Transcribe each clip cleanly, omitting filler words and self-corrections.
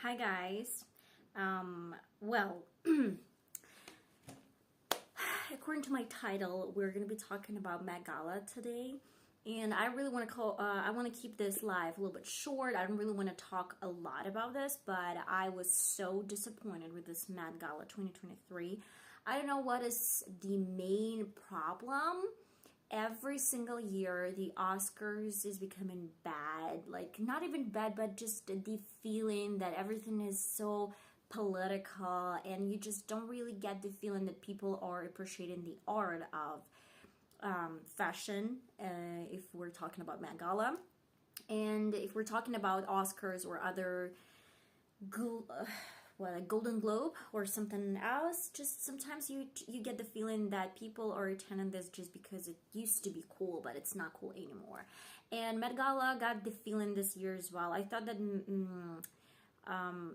Hi guys. Well, according to my title, we're gonna be talking about Met Gala today, and I really want to I want to keep this live a little bit short. I don't really want to talk a lot about this, but I was so disappointed with this Met Gala 2023. I don't know what is the main problem. Every single year the Oscars is becoming bad, like not even bad, but just the feeling that everything is so political, and you just don't really get the feeling that people are appreciating the art of fashion, if we're talking about Met Gala. And if we're talking about Oscars or other a Golden Globe or something else, just sometimes you get the feeling that people are attending this just because it used to be cool, but it's not cool anymore. And Met Gala got the feeling this year as well. I thought that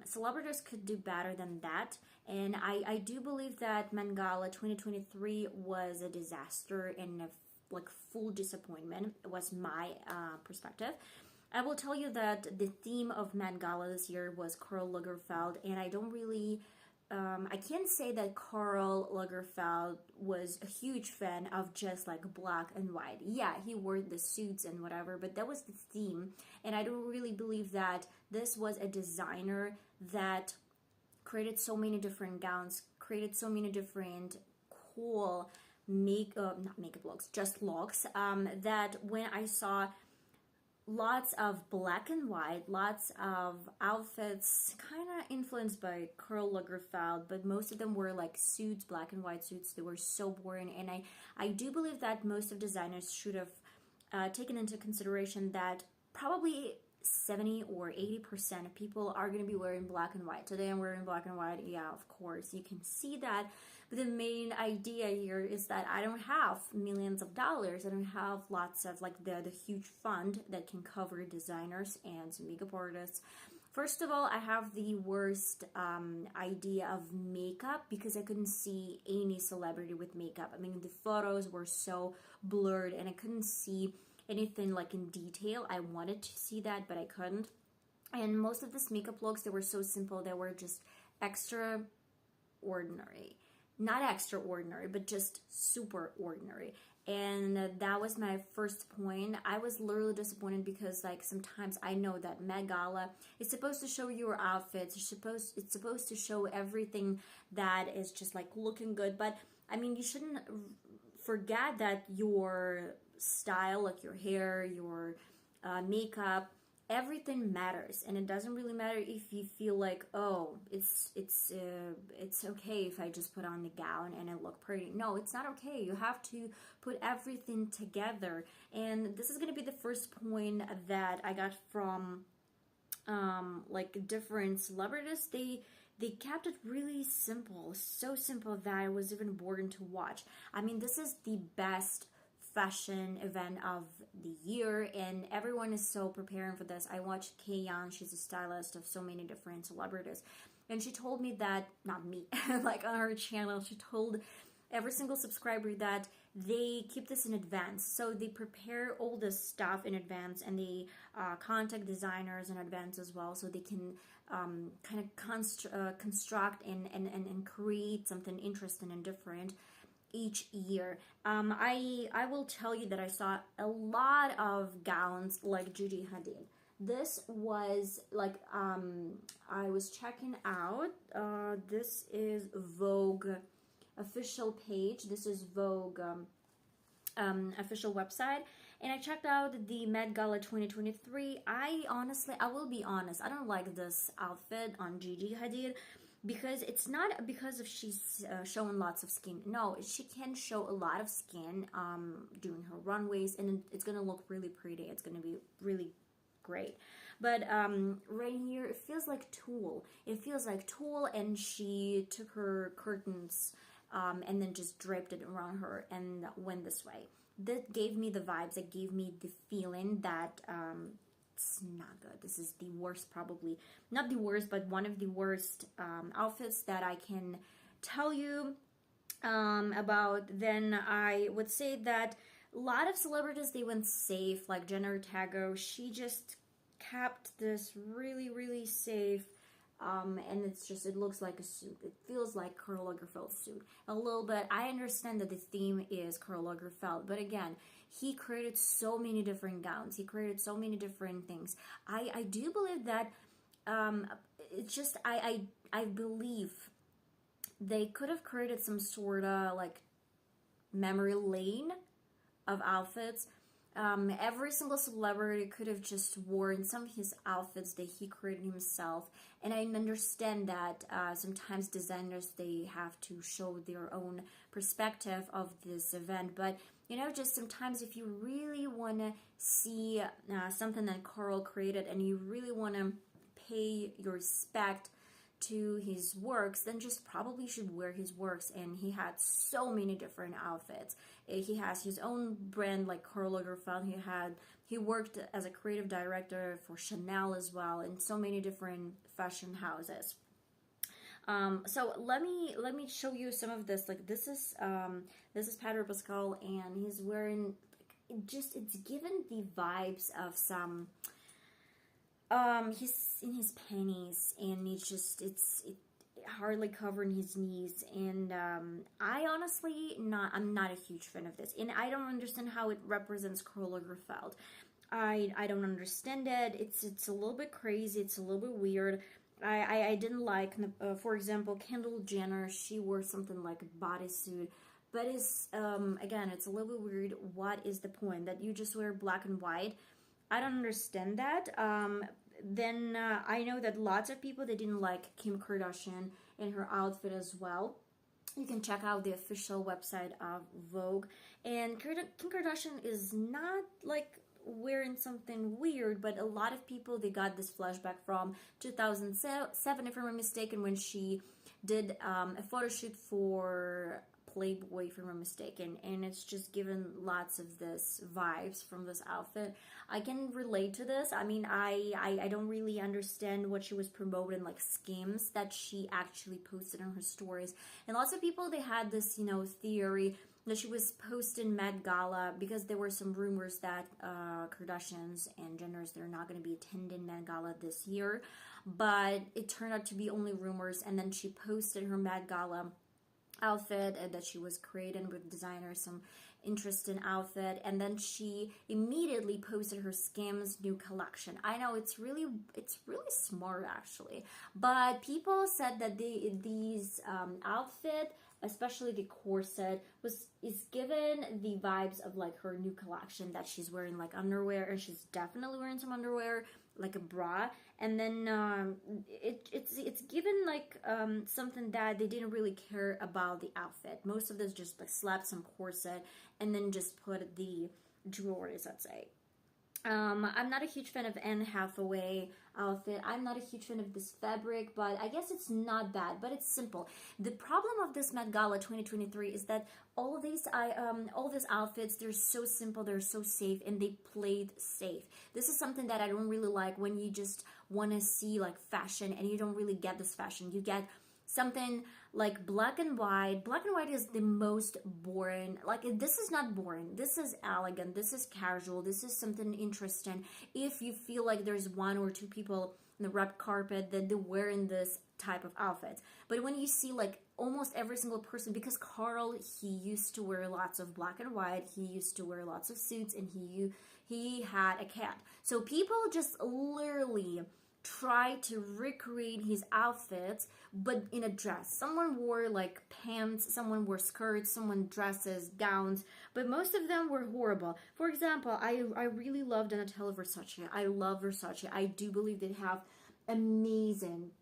celebrities could do better than that, and I do believe that Met Gala 2023 was a disaster and a full disappointment. It was my perspective. I will tell you that the theme of Met Gala this year was Karl Lagerfeld, and I don't really, I can't say that Karl Lagerfeld was a huge fan of just like black and white. Yeah, he wore the suits and whatever, but that was the theme, and I don't really believe that this was a designer that created so many different gowns, created so many different cool not makeup looks, just looks, that when I saw lots of black and white, lots of outfits kind of influenced by Karl Lagerfeld, but most of them were like suits, black and white suits. They were so boring, and I do believe that most of designers should have taken into consideration that probably 70 or 80% of people are going to be wearing black and white. Today I'm wearing black and white. Yeah, of course, you can see that. But the main idea here is that I don't have millions of dollars. I don't have lots of like the huge fund that can cover designers and makeup artists. First of all, I have the worst idea of makeup because I couldn't see any celebrity with makeup. I mean, the photos were so blurred and I couldn't see anything like in detail. I wanted to see that, but I couldn't. And most of these makeup looks, they were so simple. They were just extraordinary. Not extraordinary, but just super ordinary. And that was my first point. I was literally disappointed because like sometimes I know that Met Gala is supposed to show your outfits. It's supposed to show everything that is just like looking good. But I mean, you shouldn't forget that your style, like your hair, your makeup, everything matters, and it doesn't really matter if you feel like, oh, it's okay if I just put on the gown and I look pretty. No, it's not okay. You have to put everything together, and this is going to be the first point that I got from like different celebrities. They kept it really simple, so simple that it was even boring to watch. I mean, this is the best fashion event of the year, and everyone is so preparing for this. I watched Kay Young, she's a stylist of so many different celebrities, and she told me that, not me, like on her channel, she told every single subscriber that they keep this in advance. So they prepare all this stuff in advance, and they contact designers in advance as well, so they can kind of construct and create something interesting and different each year. I will tell you that I saw a lot of gowns like Judy Hadid. This was like, I was checking out, this is Vogue official page. This is Vogue official website, and I checked out the Met Gala 2023. I will be honest, I don't like this outfit on Gigi Hadid because it's not because of she's showing lots of skin. No, she can show a lot of skin doing her runways, and it's gonna look really pretty. It's gonna be really great. But right here, it feels like tulle. It feels like tulle, and she took her curtains and then just draped it around her and went this way. That gave me the vibes. It gave me the feeling that it's not good. This is the worst, probably not the worst, but one of the worst outfits that I can tell you about. Then I would say that a lot of celebrities, they went safe, like Jenna Ortega. She just kept this really, really safe and it's just, it looks like a suit. It feels like Karl Lagerfeld's suit a little bit. I understand that the theme is Karl Lagerfeld, but again, he created so many different gowns. He created so many different things. I do believe that it's just, I believe they could have created some sort of like memory lane of outfits. Every single celebrity could have just worn some of his outfits that he created himself, and I understand that sometimes designers, they have to show their own perspective of this event, but you know, just sometimes if you really want to see something that Karl created and you really want to pay your respect to his works, then just probably should wear his works. And he had so many different outfits. He has his own brand like Karl Lagerfeld. He worked as a creative director for Chanel as well, and so many different fashion houses. So let me show you some of this. Like this is Pedro Pascal, and he's wearing just, it's given the vibes of some he's in his panties, and it's hardly covering his knees, and I honestly I'm not a huge fan of this, and I don't understand how it represents Karl Lagerfeld. I don't understand it. It's a little bit crazy. It's a little bit weird. I didn't like, for example, Kendall Jenner. She wore something like a bodysuit, but it's again, it's a little bit weird. What is the point that you just wear black and white? I don't understand that. Then I know that lots of people, they didn't like Kim Kardashian and her outfit as well. You can check out the official website of Vogue. And Kim Kardashian is not like wearing something weird, but a lot of people, they got this flashback from 2007, if I'm not mistaken, when she did a photo shoot for Playboy, if I'm not mistaken, and it's just given lots of this vibes from this outfit. I can relate to this. I mean, I don't really understand what she was promoting, like schemes that she actually posted on her stories, and lots of people, they had this, you know, theory that she was posting Met Gala because there were some rumors that Kardashians and Jenners, they're not going to be attending Met Gala this year, but it turned out to be only rumors, and then she posted her Met Gala outfit that she was creating with designers, some interesting outfit, and then she immediately posted her Skims new collection. I know it's really smart actually, but people said that these outfit, especially the corset, is given the vibes of like her new collection, that she's wearing like underwear, and she's definitely wearing some underwear, like a bra, and then it's given like something that they didn't really care about the outfit. Most of this just like slapped some corset and then just put the jewelry, let's say. I'm not a huge fan of Anne Hathaway outfit. I'm not a huge fan of this fabric, but I guess it's not bad, but it's simple. The problem of this Met Gala 2023 is that all these outfits, they're so simple, they're so safe, and they played safe. This is something that I don't really like, when you just want to see like fashion and you don't really get this fashion. You get something like black and white. Black and white is the most boring. Like, this is not boring. This is elegant. This is casual. This is something interesting. If you feel like there's one or two people in the red carpet that they're wearing this type of outfits. But when you see like almost every single person, because Karl, he used to wear lots of black and white. He used to wear lots of suits, and he had a cat. So people just literally try to recreate his outfits, but in a dress. Someone wore like pants, someone wore skirts, someone dresses, gowns, but most of them were horrible. For example, I really love Donatella Versace. I love Versace. I do believe they have amazing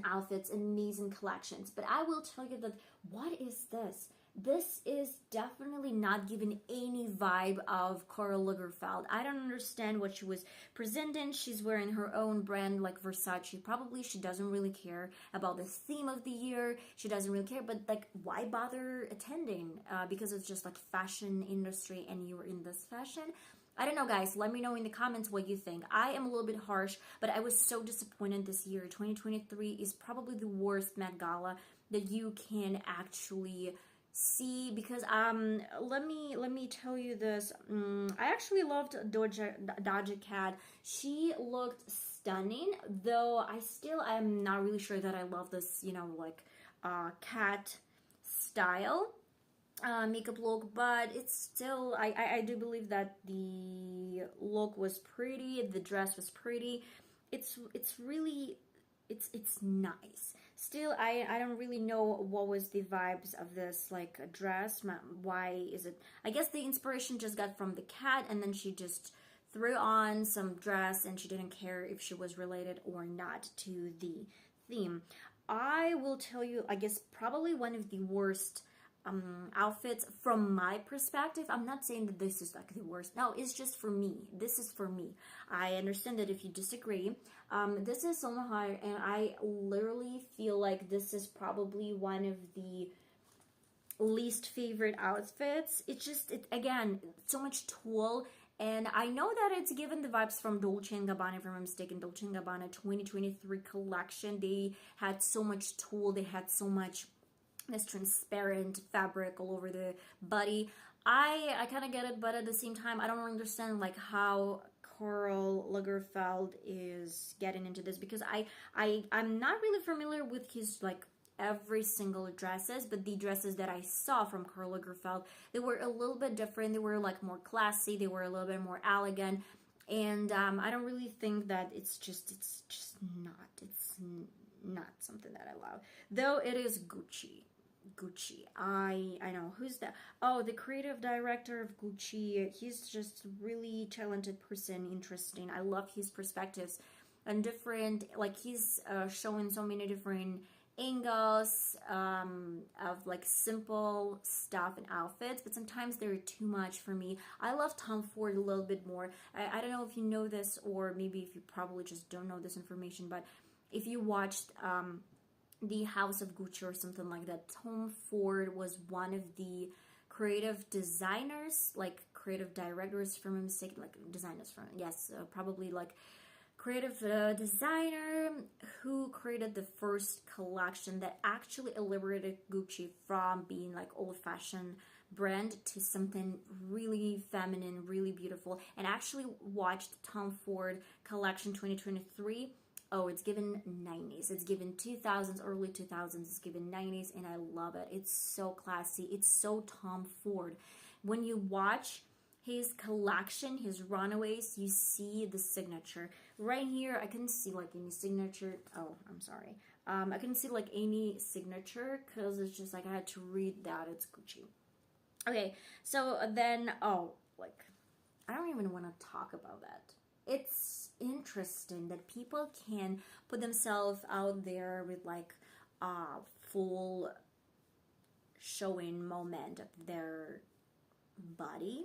outfits, amazing collections. But I will tell you that, what is this? This is definitely not giving any vibe of Karl Lagerfeld. I don't understand what she was presenting. She's wearing her own brand like Versace. Probably she doesn't really care about the theme of the year. She doesn't really care, but like, why bother attending? Because it's just like fashion industry and you're in this fashion. I don't know, guys. Let me know in the comments what you think. I am a little bit harsh, but I was so disappointed this year. 2023 is probably the worst Met Gala that you can actually see, because let me tell you this. I actually loved Doja Cat. She looked stunning, though I'm not really sure that I love this, like cat style makeup look, but it's still, I do believe that the look was pretty, the dress was pretty. It's really, it's nice. Still, I don't really know what was the vibes of this like dress. Why is it? I guess the inspiration just got from the cat, and then she just threw on some dress, and she didn't care if she was related or not to the theme. I will tell you, I guess probably one of the worst outfits from my perspective. I'm not saying that this is like the worst. No, it's just for me. This is for me. I understand that if you disagree. This is Salma Hayek, and I literally feel like this is probably one of the least favorite outfits. It's just, again, so much tulle. And I know that it's given the vibes from Dolce & Gabbana, if I'm mistaken, Dolce & Gabbana 2023 collection. They had so much tulle, they had so much this transparent fabric all over the body. I kind of get it, but at the same time, I don't understand like how Karl Lagerfeld is getting into this, because I'm not really familiar with his like every single dresses, but the dresses that I saw from Karl Lagerfeld, they were a little bit different. They were like more classy, they were a little bit more elegant, and I don't really think that it's just not something that I love, though it is Gucci. I know who's that. Oh, the creative director of Gucci. He's just a really talented person, interesting. I love his perspectives and different, like he's showing so many different angles of like simple stuff and outfits, but sometimes they're too much for me. I love Tom Ford a little bit more. I don't know if you know this, or maybe if you probably just don't know this information, but if you watched the House of Gucci or something like that, Tom Ford was one of the creative designers, like creative directors, if I'm mistaken, like designers from, yes, probably like creative designer who created the first collection that actually liberated Gucci from being like old-fashioned brand to something really feminine, really beautiful. And actually watched Tom Ford collection 2023. Oh, it's given 90s. It's given 2000s, early 2000s. It's given 90s, and I love it. It's so classy. It's so Tom Ford. When you watch his collection, his runaways, you see the signature. Right here, I couldn't see like any signature. Oh, I'm sorry. I couldn't see like any signature because it's just like I had to read that it's Gucci. Okay, so then, oh, like, I don't even want to talk about that. It's interesting that people can put themselves out there with like full showing moment of their body,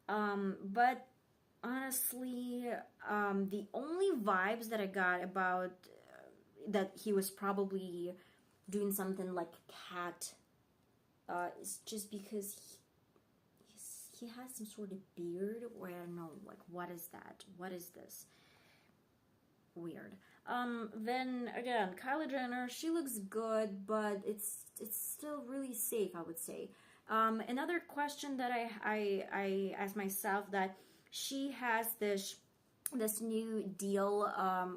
but honestly, the only vibes that I got about that he was probably doing something like cat is just because he has some sort of beard, or I don't know, like, what is that? What is this? Weird. Then again, Kylie Jenner, she looks good, but it's still really safe, I would say. Another question that I asked myself, that she has this new deal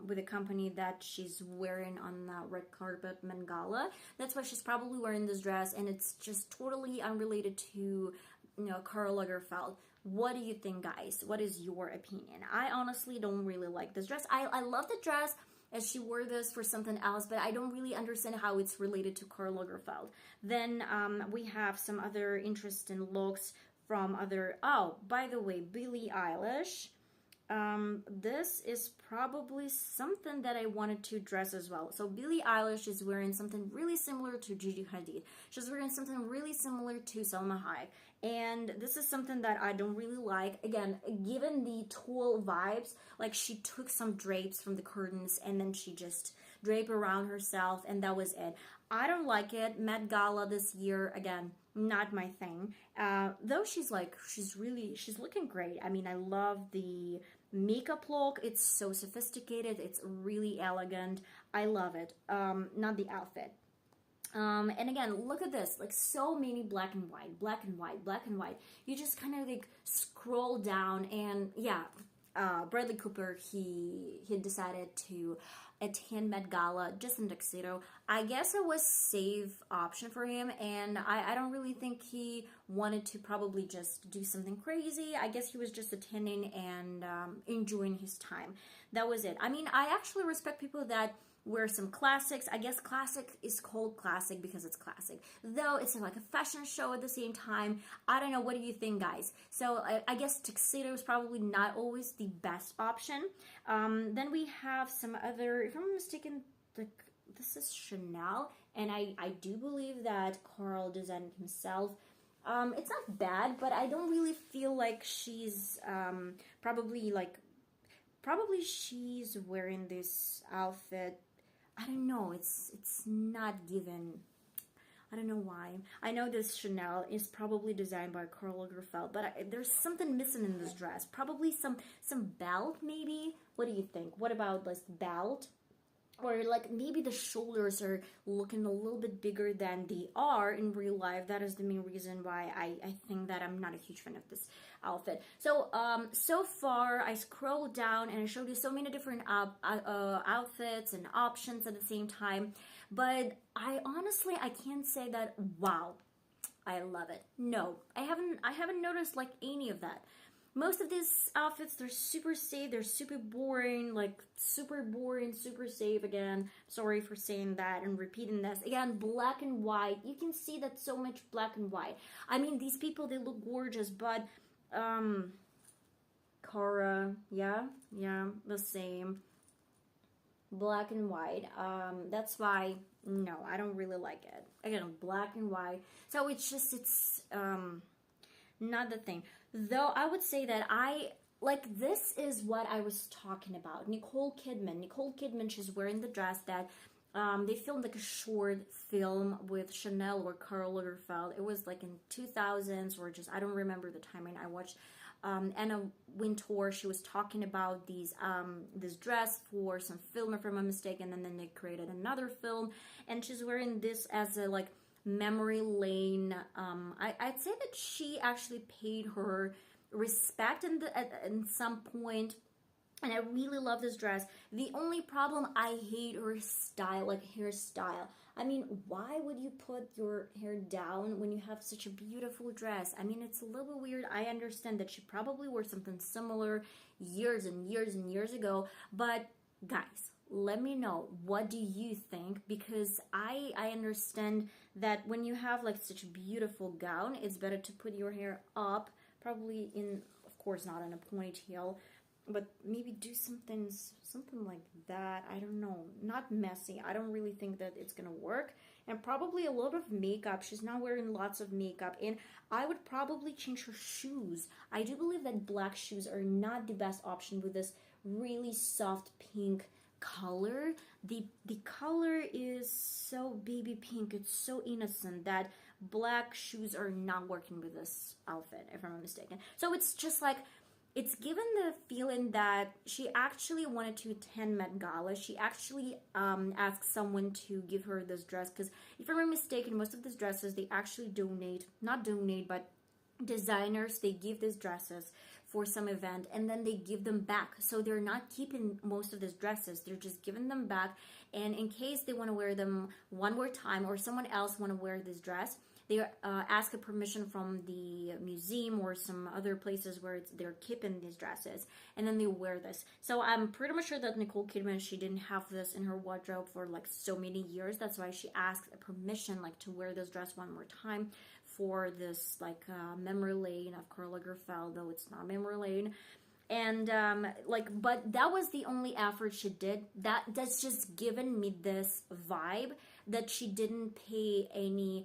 with a company that she's wearing on the red carpet, Gala. That's why she's probably wearing this dress, and it's just totally unrelated to Karl Lagerfeld. What do you think, guys? What is your opinion? I honestly don't really like this dress. I love the dress as she wore this for something else, but I don't really understand how it's related to Karl Lagerfeld. Then we have some other interesting looks from other, oh, by the way, Billie Eilish. This is probably something that I wanted to dress as well. So Billie Eilish is wearing something really similar to Gigi Hadid. She's wearing something really similar to Salma Hayek. And this is something that I don't really like. Again, given the tulle vibes, like she took some drapes from the curtains and then she just draped around herself, and that was it. I don't like it. Met Gala this year, again, not my thing. Though she's looking great. I mean, I love the makeup look. It's so sophisticated. It's really elegant. I love it. Not the outfit. And again, look at this, like so many black and white. You just kind of like scroll down, and yeah, Bradley Cooper, he decided to attend Met Gala just in tuxedo. I guess it was safe option for him, and I don't really think he wanted to probably just do something crazy. I guess he was just attending and enjoying his time. That was it. I mean, I actually respect people that wear some classics. I guess classic is called classic because it's classic, though it's like a fashion show at the same time. I don't know, what do you think, guys? So I guess tuxedo is probably not always the best option. Then we have some other, if I'm not mistaken, this is Chanel, and I do believe that Carl designed it himself. It's not bad, but I don't really feel like she's probably she's wearing this outfit. I don't know, it's not given. I don't know why. I know this Chanel is probably designed by Karl Lagerfeld, but there's something missing in this dress. Probably some belt, maybe. What do you think? What about this belt? Or like maybe the shoulders are looking a little bit bigger than they are in real life. That is the main reason why I think that I'm not a huge fan of this outfit. So so far I scrolled down and I showed you so many different outfits and options at the same time, but I honestly can't say that wow, I love it. No, I haven't noticed like any of that. Most of these outfits, they're super safe, they're super boring, like super boring, super safe again. Sorry for saying that and repeating this. Again, black and white. You can see that so much black and white. I mean, these people, they look gorgeous, but, Cara, yeah, the same. Black and white. That's why, no, I don't really like it. Again, black and white. So it's not the thing. Though I would say that this is what I was talking about. Nicole Kidman, she's wearing the dress that they filmed like a short film with Chanel or Karl Lagerfeld. It was like in 2000s or just, I don't remember the timing. I watched Anna Wintour. She was talking about this dress for some film, if I'm not mistaken, and then they created another film, and she's wearing this as a like memory lane. I'd say that she actually paid her respect in some point, and I really love this dress. The only problem, I hate her style, like hairstyle. I mean, why would you put your hair down when you have such a beautiful dress? I mean, it's a little bit weird. I understand that she probably wore something similar years and years and years ago, but guys, let me know, what do you think? Because I understand that when you have like such a beautiful gown, it's better to put your hair up, probably in, of course not in a ponytail, but maybe do something like that. I don't know, not messy. I don't really think that it's gonna work. And probably a lot of makeup. She's not wearing lots of makeup, and I would probably change her shoes. I do believe that black shoes are not the best option with this really soft pink color. The color is so baby pink, it's so innocent that black shoes are not working with this outfit, if I'm not mistaken. So it's just like, it's given the feeling that she actually wanted to attend Met Gala. She actually asked someone to give her this dress, because if I'm not mistaken, most of these dresses, they actually not donate, but designers, they give these dresses for some event and then they give them back. So they're not keeping most of these dresses, they're just giving them back, and in case they want to wear them one more time or someone else want to wear this dress, they ask a permission from the museum or some other places where they're keeping these dresses, and then they wear this. So I'm pretty much sure that Nicole Kidman, she didn't have this in her wardrobe for like so many years. That's why she asked a permission like to wear this dress one more time for this like memory lane of Karl Lagerfeld, though it's not memory lane. And but that was the only effort she did. That's just given me this vibe that she didn't pay any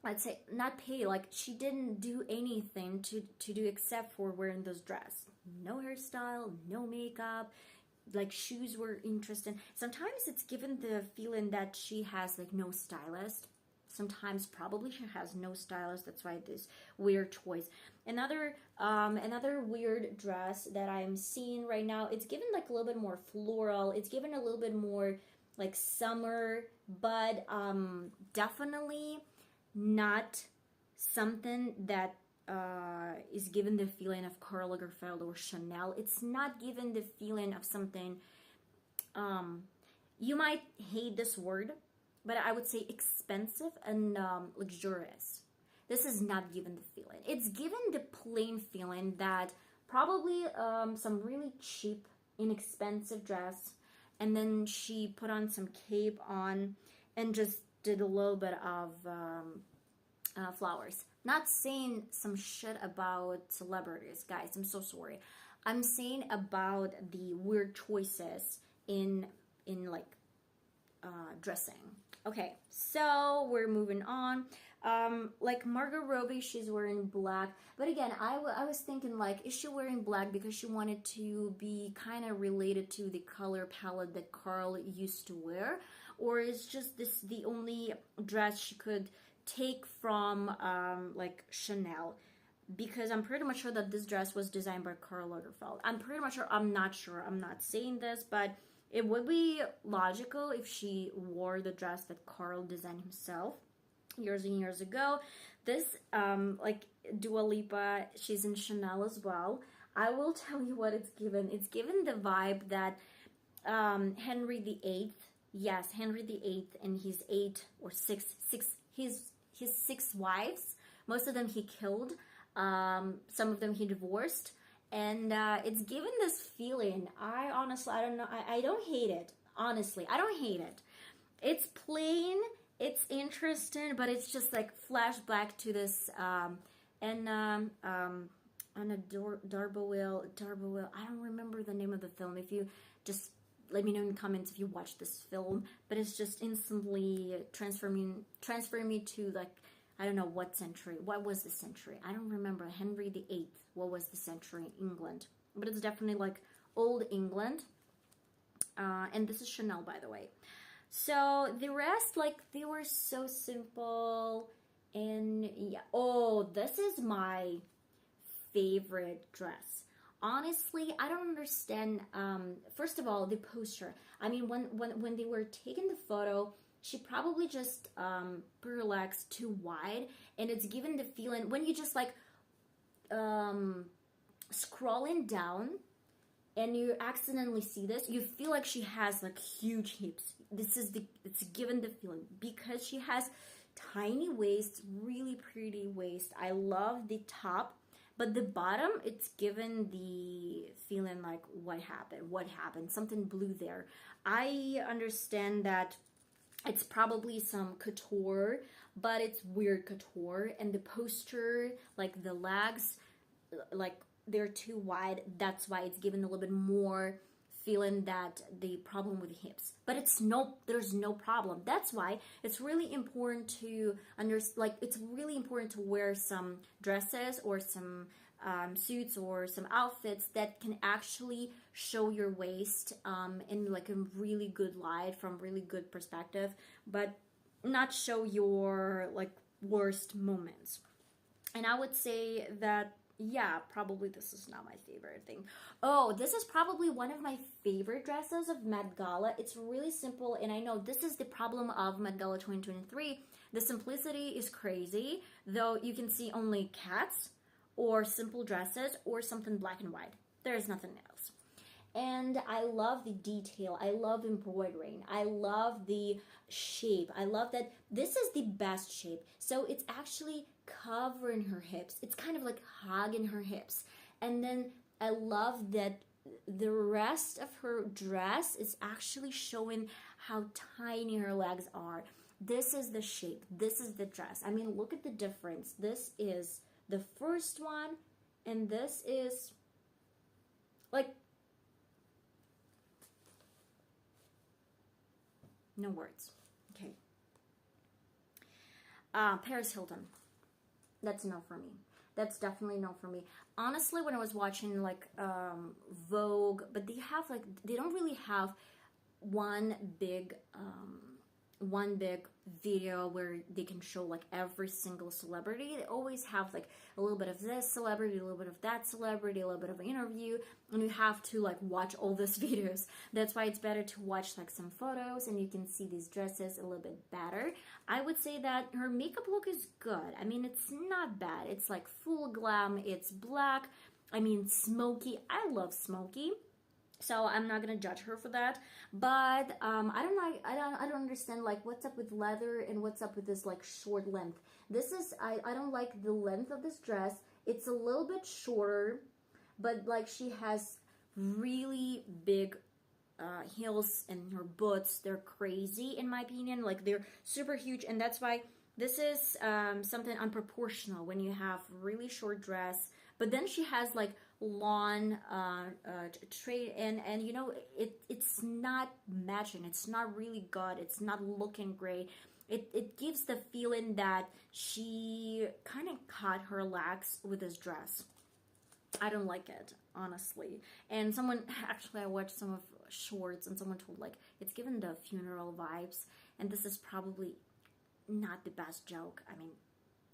let's say, not pay, like she didn't do anything to do except for wearing this dress. No hairstyle, no makeup, like shoes were interesting. Sometimes it's given the feeling that she has like no stylist. Sometimes probably she has no stylist. That's why this weird choice. Another weird dress that I'm seeing right now, it's given like a little bit more floral. It's given a little bit more like summer, but definitely not something that is given the feeling of Karl Lagerfeld or Chanel. It's not given the feeling of something, you might hate this word, but I would say expensive and luxurious. This is not given the feeling. It's given the plain feeling that probably some really cheap, inexpensive dress, and then she put on some cape on and just did a little bit of flowers. Not saying some shit about celebrities, guys. I'm so sorry. I'm saying about the weird choices in like dressing. Okay, so we're moving on. Like Margot Robbie, she's wearing black. But again, I was thinking, like, is she wearing black because she wanted to be kind of related to the color palette that Karl used to wear? Or is just this the only dress she could take from, like, Chanel? Because I'm pretty much sure that this dress was designed by Karl Lagerfeld. I'm pretty much sure, I'm not sure, I'm not saying this, but it would be logical if she wore the dress that Karl designed himself years and years ago. This, like Dua Lipa, she's in Chanel as well. I will tell you what it's given. It's given the vibe that Henry VIII, yes, Henry VIII and his his six wives. Most of them he killed. Some of them he divorced. And it's given this feeling. I honestly, I don't know. I don't hate it. Honestly, I don't hate it. It's plain. It's interesting, but it's just like flashback to this. And on a Darboil. I don't remember the name of the film. If you just let me know in the comments if you watch this film. But it's just instantly transferring me to, like, I don't know what century. What was the century? I don't remember. Henry VIII. What was the century in England? But it's definitely like old England. And this is Chanel, by the way. So the rest, like, they were so simple. And yeah. Oh, this is my favorite dress. Honestly, I don't understand. First of all, the poster. I mean, when they were taking the photo, she probably just put her legs too wide, and it's given the feeling when you just like scrolling down and you accidentally see this, you feel like she has like huge hips. It's given the feeling because she has tiny waist, really pretty waist. I love the top, but the bottom, it's given the feeling like what happened, something blue there. I understand that it's probably some couture, but it's weird couture. And the poster, like the legs, like they're too wide. That's why it's given a little bit more feeling that the problem with the hips. But there's no problem. That's why it's really important to it's really important to wear some dresses or some suits or some outfits that can actually show your waist in like a really good light, from really good perspective, but not show your like worst moments. And I would say that, yeah, probably this is not my favorite thing. Oh, this is probably one of my favorite dresses of Met Gala. It's really simple, and I know this is the problem of Met Gala 2023. The simplicity is crazy, though you can see only cats or simple dresses or something black and white. There is nothing else. And I love the detail. I love embroidering. I love the shape. I love that this is the best shape. So it's actually covering her hips. It's kind of like hugging her hips. And then I love that the rest of her dress is actually showing how tiny her legs are. This is the shape. This is the dress. I mean, look at the difference. This is the first one, and this is like, no words. Okay. Paris Hilton. That's no for me. That's definitely no for me. Honestly, when I was watching like Vogue, but they don't really have one big one big video where they can show like every single celebrity. They always have like a little bit of this celebrity, a little bit of that celebrity, a little bit of an interview, and you have to like watch all these videos. That's why it's better to watch like some photos and you can see these dresses a little bit better. I would say that her makeup look is good. I mean, it's not bad. It's like full glam, it's black, I mean smoky. I love smoky, so I'm not gonna judge her for that. But I don't understand like what's up with leather and what's up with this like short length. This is I don't like the length of this dress. It's a little bit shorter, but like she has really big heels and her boots. They're crazy in my opinion. Like they're super huge, and that's why this is something unproportional when you have really short dress. But then she has like long trade, and you know it's not matching. It's not really good. It's not looking great. It gives the feeling that she kind of cut her legs with this dress. I don't like it, honestly. And someone, actually I watched some of shorts and someone told like it's given the funeral vibes, and this is probably not the best joke. I mean,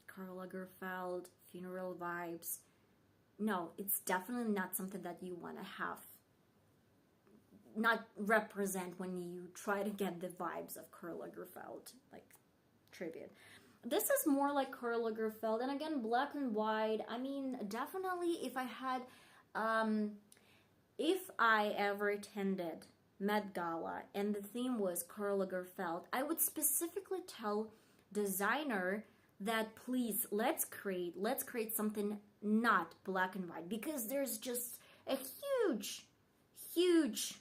Karl Lagerfeld, funeral vibes. No, it's definitely not something that you want to have, not represent when you try to get the vibes of Karl Lagerfeld, like tribute. This is more like Karl Lagerfeld, and again, black and white. I mean, definitely if I had, if I ever attended Met Gala and the theme was Karl Lagerfeld, I would specifically tell designer that please let's create something not black and white, because there's just a huge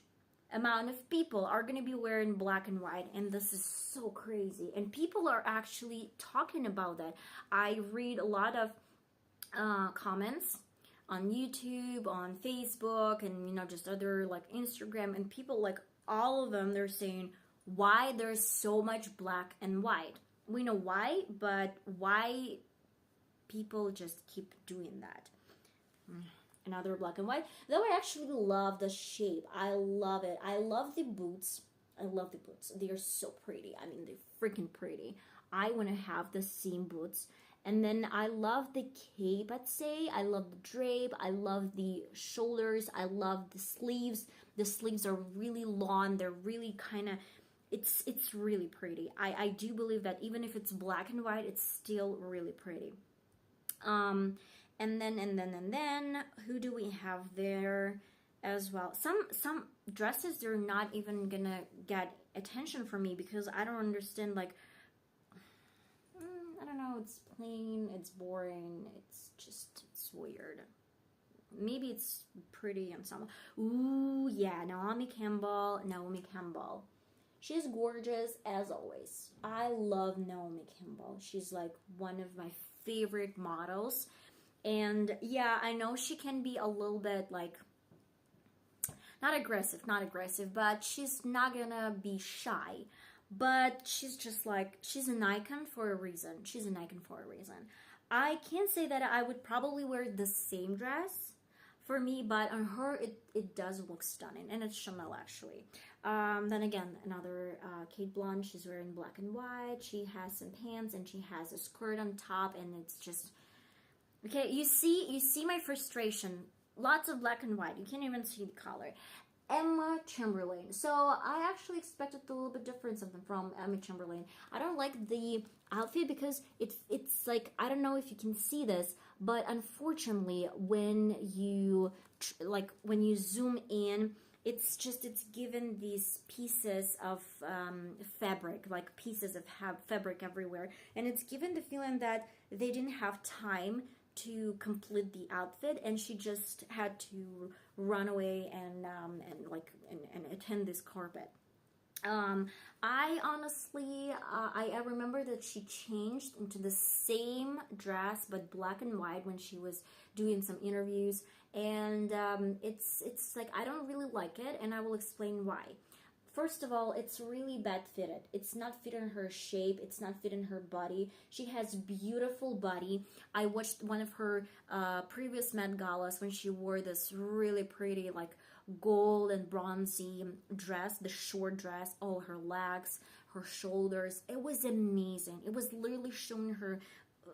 amount of people are going to be wearing black and white, and this is so crazy, and people are actually talking about that. I read a lot of comments on YouTube, on Facebook, and you know, just other like Instagram, and people like all of them, they're saying why there's so much black and white. We know why, but why people just keep doing that? Another black and white. Though I actually love the shape. I love it. I love the boots. I love the boots. They are so pretty. I mean, they're freaking pretty. I want to have the same boots. And then I love the cape, I'd say. I love the drape. I love the shoulders. I love the sleeves. The sleeves are really long. They're really kind of... It's really pretty. I do believe that even if it's black and white, it's still really pretty. And then who do we have there as well? Some dresses, they're not even gonna get attention from me because I don't understand, like, I don't know, it's plain, it's boring, it's weird. Maybe it's pretty on some. Ooh, yeah, Naomi Campbell. She's gorgeous as always. I love Naomi Campbell. She's like one of my favorite models. And yeah, I know she can be a little bit like, not aggressive, but she's not gonna be shy. But she's just like, she's an icon for a reason. I can't say that I would probably wear the same dress for me, but on her, it does look stunning. And it's Chanel, actually. Then again, another Kate Blanche. She's wearing black and white. She has some pants and she has a skirt on top, and it's just... Okay, you see my frustration. Lots of black and white. You can't even see the color. Emma Chamberlain. So I actually expected a little bit different something from Emma Chamberlain. I don't like the outfit because it's like, I don't know if you can see this, but unfortunately when you zoom in, it's given these pieces of fabric, like pieces of fabric everywhere, and it's given the feeling that they didn't have time to complete the outfit, and she just had to run away and attend this carpet. I honestly, I remember that she changed into the same dress but black and white when she was doing some interviews, and it's like, I don't really like it, and I will explain why. First of all, it's really bad fitted. It's not fitting her shape. It's not fitting her body. She has beautiful body. I watched one of her previous Met Galas when she wore this really pretty, like, gold and bronzy dress, the short dress, all her legs, her shoulders. It was amazing. It was literally showing her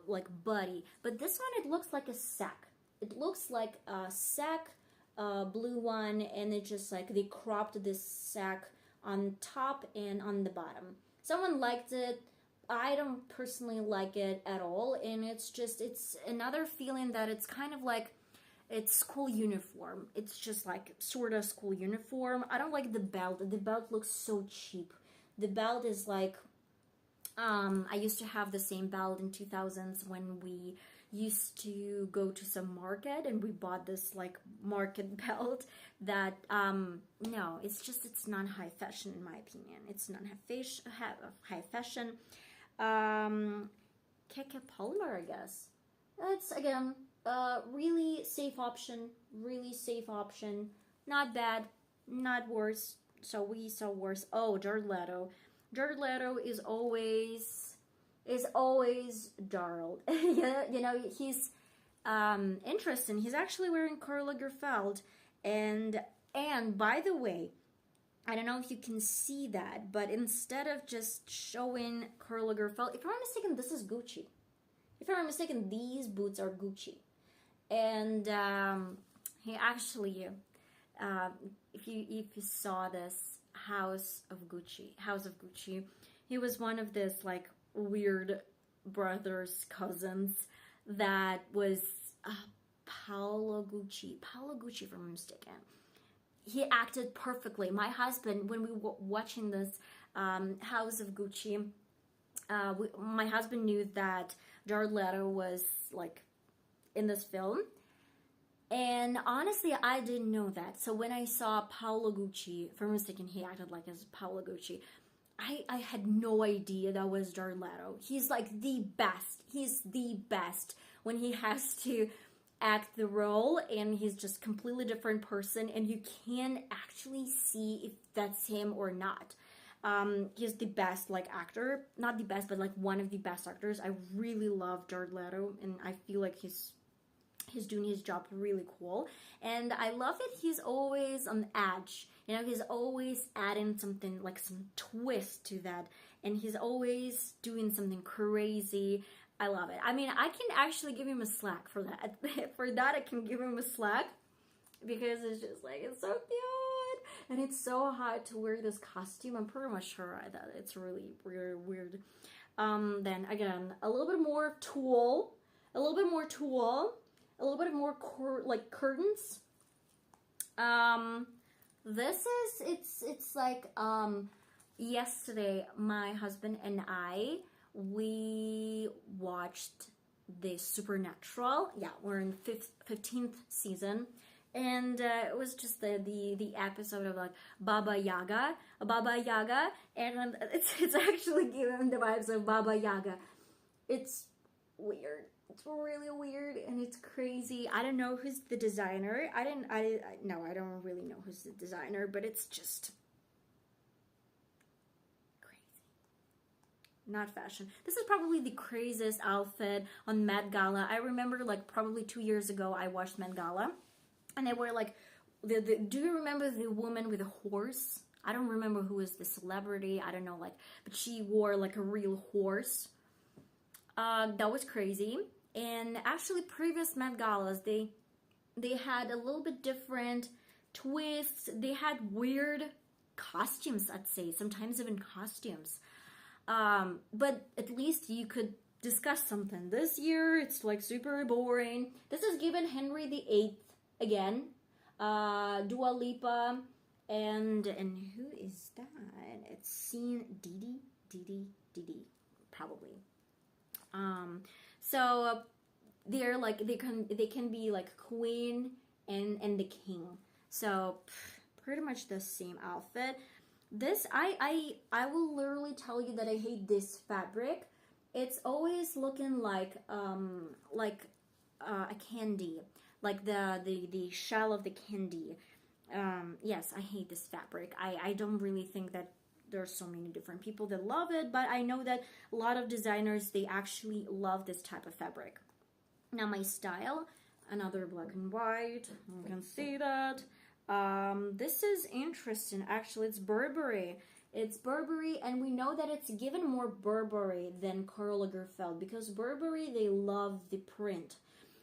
like body. But this one, it looks like a sack. It looks like a sack, blue one, and it just like they cropped this sack on top and on the bottom. Someone liked it. I don't personally like it at all, and it's another feeling that it's kind of like it's school uniform. It's just like sort of school uniform. I don't like the belt. The belt looks so cheap. The belt is like, I used to have the same belt in 2000s when we used to go to some market and we bought this like market belt that, no, it's not high fashion in my opinion. It's not high fashion. Keke Polymer, I guess. It's, again, really safe option. Not bad, not worse. So we saw worse. Oh, Jared Leto. Jared Leto is always Darrell. You know, he's interesting. He's actually wearing Karl Lagerfeld, and by the way, I don't know if you can see that, but instead of just showing Karl Lagerfeld, if I'm not mistaken, this is Gucci. If I'm not mistaken, these boots are Gucci. And he actually, if you saw this House of Gucci, he was one of this like weird brothers, cousins that was Paolo Gucci, if I'm not mistaken. He acted perfectly. My husband, when we were watching this House of Gucci, my husband knew that Jared Leto was like in this film, and honestly, I didn't know that. So when I saw Paolo Gucci, if I'm mistaken, he acted like as Paolo Gucci. I had no idea that was Jared Leto. He's like the best. He's the best when he has to act the role, and he's just completely different person, and you can actually see if that's him or not. He's the best like actor, not the best, but like one of the best actors. I really love Jared Leto, and I feel like he's doing his job really cool, and I love that he's always on edge. You know, he's always adding something, like some twist to that, and he's always doing something crazy. I love it. I mean, I can actually give him a slack for that. For that, I can give him a slack, because it's just like, it's so cute, and it's so hard to wear this costume. I'm pretty much sure that it's really, really weird. Then again, a little bit more tulle, a little bit more like curtains. This is, it's like, yesterday my husband and I, we watched the Supernatural. Yeah, we're in 15th season, and it was just the episode of like Baba Yaga, and it's actually giving the vibes of Baba Yaga. It's weird. It's really weird, and it's crazy. I don't know who's the designer. I don't really know who's the designer, but it's just not fashion. This is probably the craziest outfit on Met Gala. I remember like probably 2 years ago I watched Met Gala, and they were like, do you remember the woman with a horse? I don't remember who was the celebrity. I don't know, like, but she wore like a real horse. That was crazy. And actually previous Met Galas, they had a little bit different twists. They had weird costumes, I'd say, sometimes even costumes. But at least you could discuss something. This year, it's like super boring. This is given Henry VIII again, Dua Lipa, and who is that? It's seen Didi, probably. So they're like, they can be like queen and the king. So pretty much the same outfit. This, I will literally tell you that I hate this fabric. It's always looking like a candy, like the shell of the candy. Yes, I hate this fabric. I don't really think that there's so many different people that love it, but I know that a lot of designers, they actually love this type of fabric. Now my style, another black and white, you can see that. This is interesting. Actually, it's Burberry. It's Burberry, and we know that it's given more Burberry than Karl Lagerfeld because Burberry, they love the print.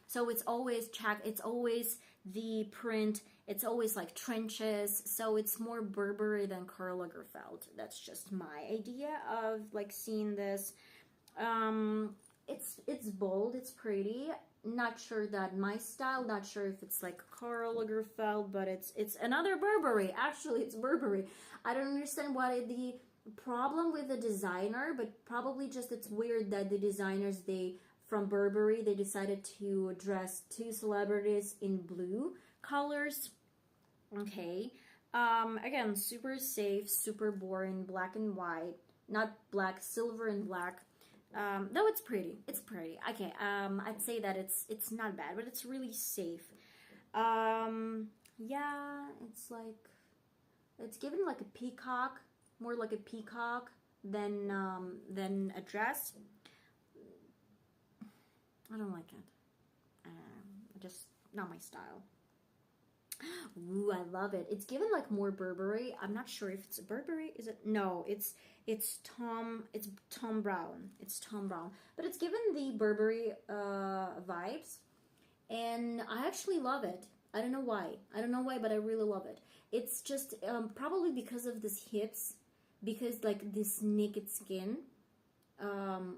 So it's always it's always the print. It's always like trenches. So it's more Burberry than Karl Lagerfeld. That's just my idea of like seeing this. It's bold. It's pretty. Not sure that my style. Not sure if it's like Karl Lagerfeld, but it's another Burberry. Actually, it's Burberry. I don't understand what the problem with the designer, but probably just it's weird that the designers from Burberry they decided to dress two celebrities in blue colors. Okay. Again, super safe, super boring, black and white. Not black, silver and black. Though it's pretty. It's pretty. Okay, I'd say that it's not bad, but it's really safe. Yeah, it's given like a peacock, more like a peacock than a dress. I don't like it. Just not my style. Ooh, I love it. It's given like more Burberry. I'm not sure if it's a Burberry. Is it? No, it's Tom Brown. It's Tom Brown. But it's given the Burberry vibes. And I actually love it. I don't know why. I don't know why, but I really love it. It's just probably because of this hips. Because like this naked skin.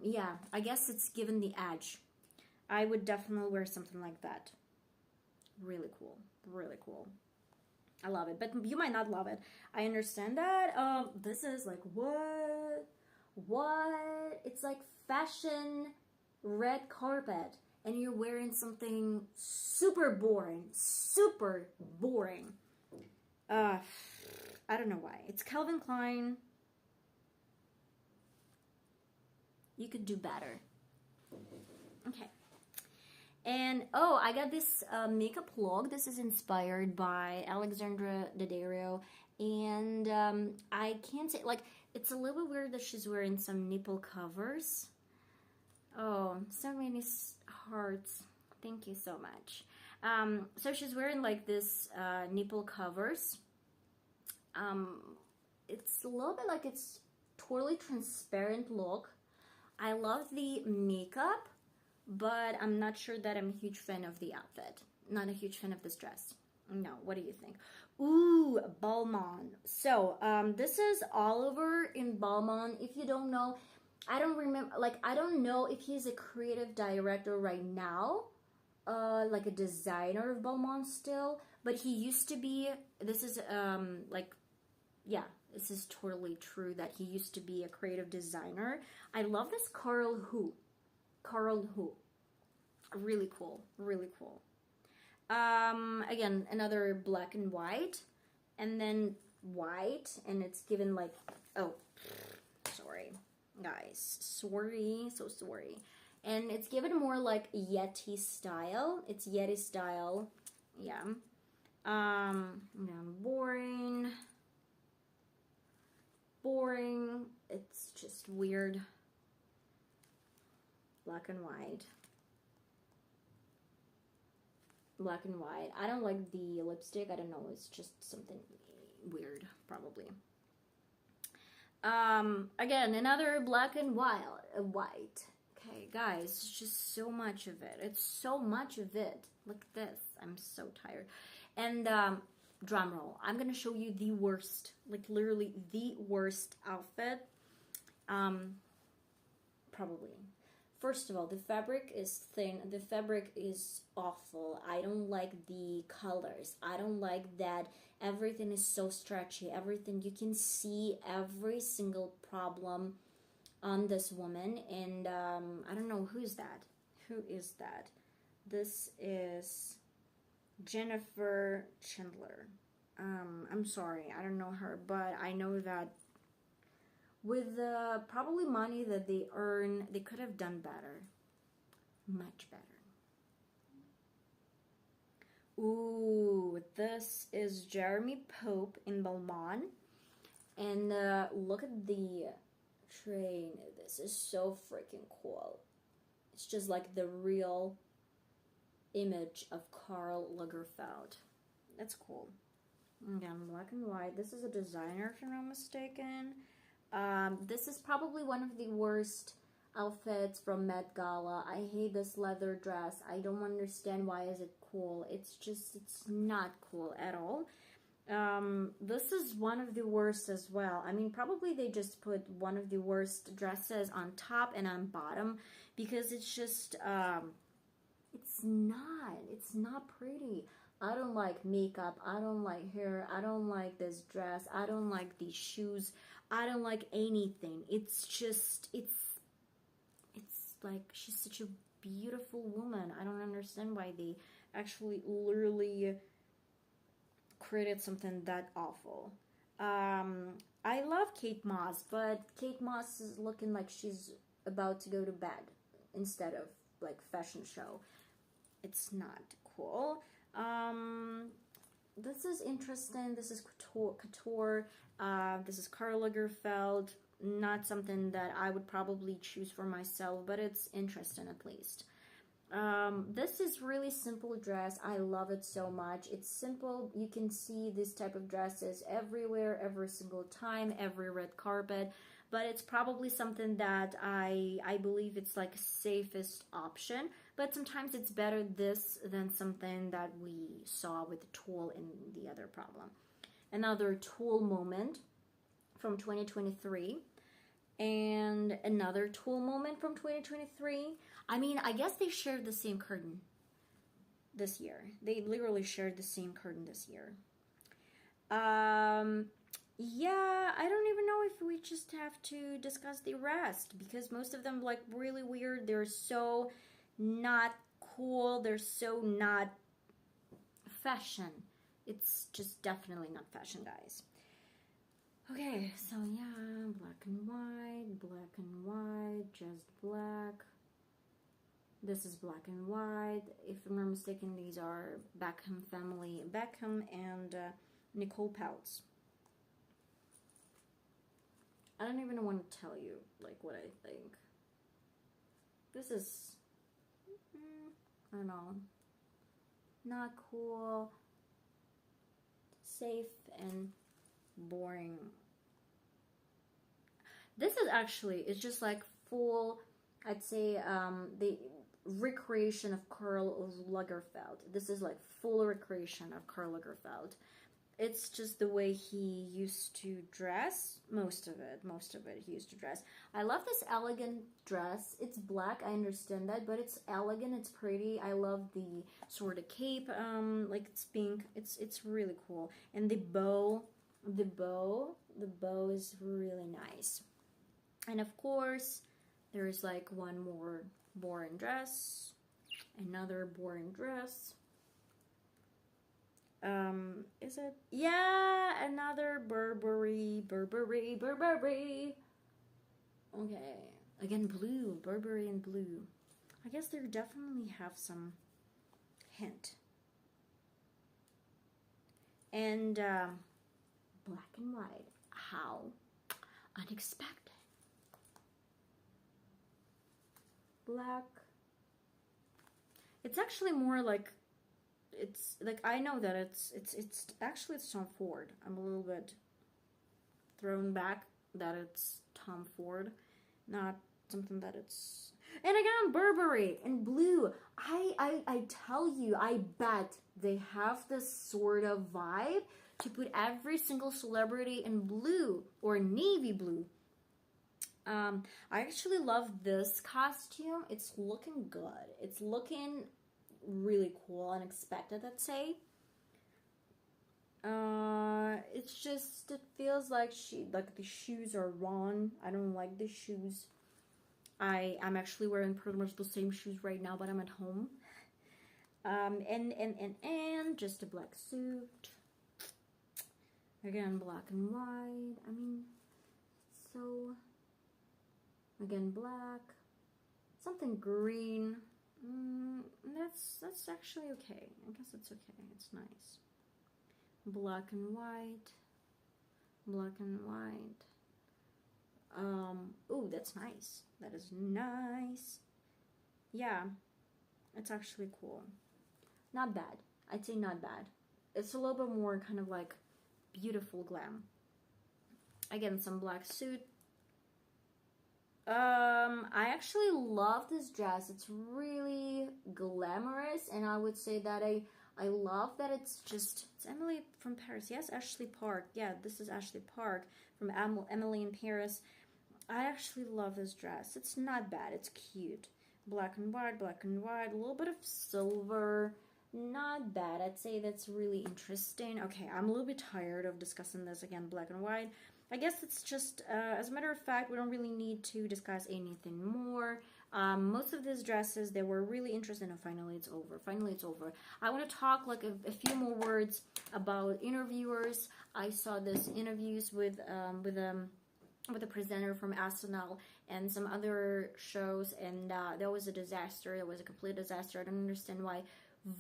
Yeah, I guess it's given the edge. I would definitely wear something like that. Really cool. Really cool. I love it, but you might not love it. I understand that. This is like what? It's like fashion red carpet, and you're wearing something super boring, super boring. I don't know why. It's Calvin Klein. You could do better. Okay. And, oh, I got this makeup log. This is inspired by Alexandra Daddario. And I can't say, like, it's a little bit weird that she's wearing some nipple covers. Oh, so many hearts. Thank you so much. So she's wearing, like, this nipple covers. It's a little bit like it's totally transparent look. I love the makeup. But I'm not sure that I'm a huge fan of the outfit. Not a huge fan of this dress. No, what do you think? Ooh, Balmain. So, this is Oliver in Balmain. If you don't know, I don't remember, like, I don't know if he's a creative director right now, like a designer of Balmain still, but he used to be, this is, like, yeah, this is totally true that he used to be a creative designer. I love this Carl Hu. Really cool, really cool. Again, another black and white, and then white, and it's given like, oh, sorry, guys, sorry, so sorry. And it's given more like Yeti style. It's Yeti style, yeah. Boring. It's just weird. Black and white. Black and white. I don't like the lipstick. I don't know. It's just something weird, probably. Again, another black and white. Okay, guys, it's just so much of it. It's so much of it. Look at this. I'm so tired. And drum roll. I'm gonna show you the worst, like literally the worst outfit. Probably. First of all, the fabric is thin. The fabric is awful. I don't like the colors. I don't like that everything is so stretchy. Everything, you can see every single problem on this woman. And I don't know, who's that? Who is that? This is Jennifer Chandler. I'm sorry, I don't know her, but I know that with the probably money that they earn, they could have done better. Much better. Ooh, this is Jeremy Pope in Balmain. And look at the train. This is so freaking cool. It's just like the real image of Karl Lagerfeld. That's cool. Again, black and white. This is a designer, if I'm not mistaken. This is probably one of the worst outfits from Met Gala. I hate this leather dress. I don't understand why is it cool. It's not cool at all. This is one of the worst as well. I mean, probably they just put one of the worst dresses on top and on bottom because it's just, it's not pretty. I don't like makeup. I don't like hair. I don't like this dress. I don't like these shoes. I don't like anything. It's just, it's like, she's such a beautiful woman. I don't understand why they actually literally created something that awful. I love Kate Moss, but Kate Moss is looking like she's about to go to bed instead of like fashion show. It's not cool. This is interesting. This is couture. This is Karl Lagerfeld. Not something that I would probably choose for myself, but it's interesting at least. This is really simple dress. I love it so much. It's simple. You can see this type of dresses everywhere, every single time, every red carpet. But it's probably something that I believe it's like safest option. But sometimes it's better this than something that we saw with Tulle in the other problem. Another Tulle moment from 2023. And another Tulle moment from 2023. I mean, I guess they shared the same curtain this year. They literally shared the same curtain this year. Yeah, I don't even know if we just have to discuss the rest because most of them like really weird. They're so not cool. They're so not fashion. It's just definitely not fashion, guys. Okay, so yeah, black and white, just black. This is black and white. If I'm not mistaken, these are Beckham family, Beckham and Nicole Peltz. I don't even want to tell you like what I think. This is, I don't know, not cool, safe and boring. This is actually, it's just like full, I'd say the recreation of Karl Lagerfeld. This is like full recreation of Karl Lagerfeld. It's just the way he used to dress. Most of it he used to dress. I love this elegant dress. It's black, I understand that, but it's elegant, it's pretty. I love the sort of cape, like it's pink. It's really cool. And the bow is really nice. And of course, there's like one more boring dress, another boring dress. Is it? Yeah, another Burberry. Okay, again, blue, Burberry and blue. I guess they definitely have some hint. And black and white. How unexpected. Black. It's actually more like, it's like, I know that it's actually it's Tom Ford. I'm a little bit thrown back that it's Tom Ford, not something that it's. And again, Burberry and blue. I tell you, I bet they have this sort of vibe to put every single celebrity in blue or navy blue. I actually love this costume. It's looking good. It's looking really cool, unexpected, I'd say. It's just, it feels like the shoes are wrong. I don't like the shoes. I'm actually wearing pretty much the same shoes right now, but I'm at home. And just a black suit. Again, black and white. I mean, so, again, black. Something green. That's actually okay. I guess it's okay. It's nice. Black and white. Black and white. Oh, that's nice. That is nice. Yeah, it's actually cool. Not bad. I'd say not bad. It's a little bit more kind of like beautiful glam. Again, some black suit. I actually love this dress. It's really glamorous, and I would say that I love that it's Emily from Paris. Yes, Ashley Park. Yeah, this is Ashley Park from Emily in Paris. I actually love this dress. It's not bad. It's cute. Black and white, a little bit of silver. Not bad. I'd say that's really interesting. Okay, I'm a little bit tired of discussing this again, black and white. I guess it's just, as a matter of fact, we don't really need to discuss anything more. Most of these dresses, they were really interesting. And finally it's over. Finally it's over. I want to talk like a few more words about interviewers. I saw this interviews with a presenter from SNL and some other shows, and that was a disaster. It was a complete disaster. I don't understand why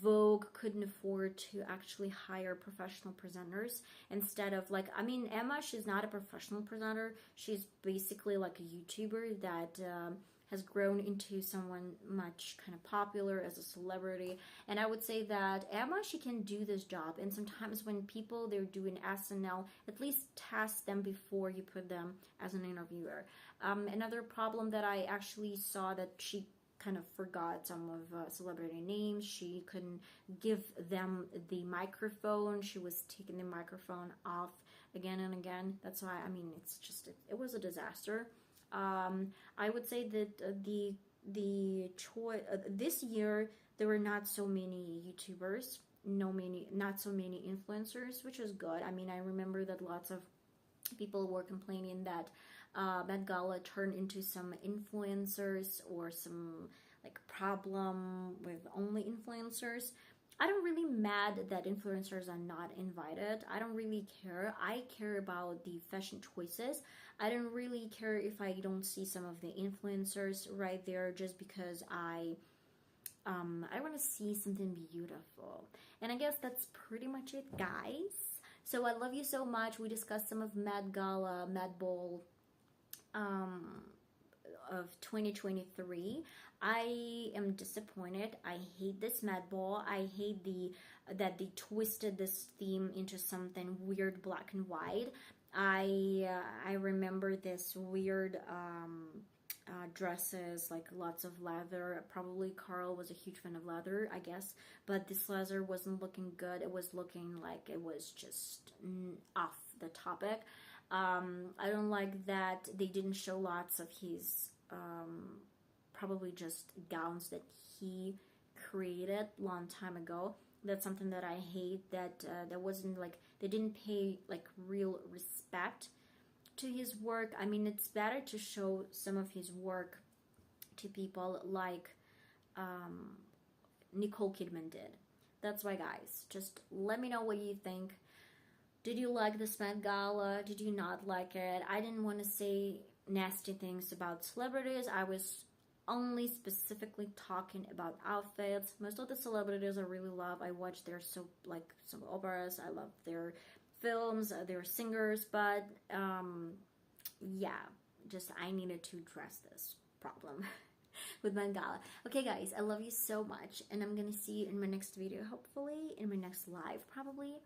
Vogue couldn't afford to actually hire professional presenters instead of, like, I mean, Emma, she's not a professional presenter. She's basically like a YouTuber that has grown into someone much kind of popular as a celebrity. And I would say that Emma, she can do this job. And sometimes when people, they're doing SNL, at least test them before you put them as an interviewer. Another problem that I actually saw, that she kind of forgot some of celebrity names. She couldn't give them the microphone. She was taking the microphone off again and again. That's why, I mean, it's just, it was a disaster. I would say that this year there were not so many YouTubers, not so many influencers, which is good. I mean, I remember that lots of people were complaining that Met Gala turned into some influencers or some like problem with only influencers. I don't really mad that influencers are not invited. I don't really care. I care about the fashion choices. I don't really care if I don't see some of the influencers right there, just because I want to see something beautiful. And I guess that's pretty much it, guys. So I love you so much. We discussed some of Met Gala, Met Ball of 2023. I am disappointed. I hate this Met Ball. I hate that they twisted this theme into something weird black and white. I remember this weird dresses, like lots of leather. Probably Carl was a huge fan of leather, I guess, but this leather wasn't looking good. It was looking like it was just off the topic. I don't like that they didn't show lots of his probably just gowns that he created long time ago. That's something that I hate, that that wasn't like, they didn't pay like real respect to his work. I mean, it's better to show some of his work to people like Nicole Kidman did. That's why, guys, just let me know what you think. Did you like this Met Gala? Did you not like it? I didn't want to say nasty things about celebrities. I was only specifically talking about outfits. Most of the celebrities I really love. I watch their some operas. I love their films, their singers. But yeah, just I needed to address this problem with Met Gala. Okay, guys, I love you so much, and I'm gonna see you in my next video. Hopefully, in my next live, probably.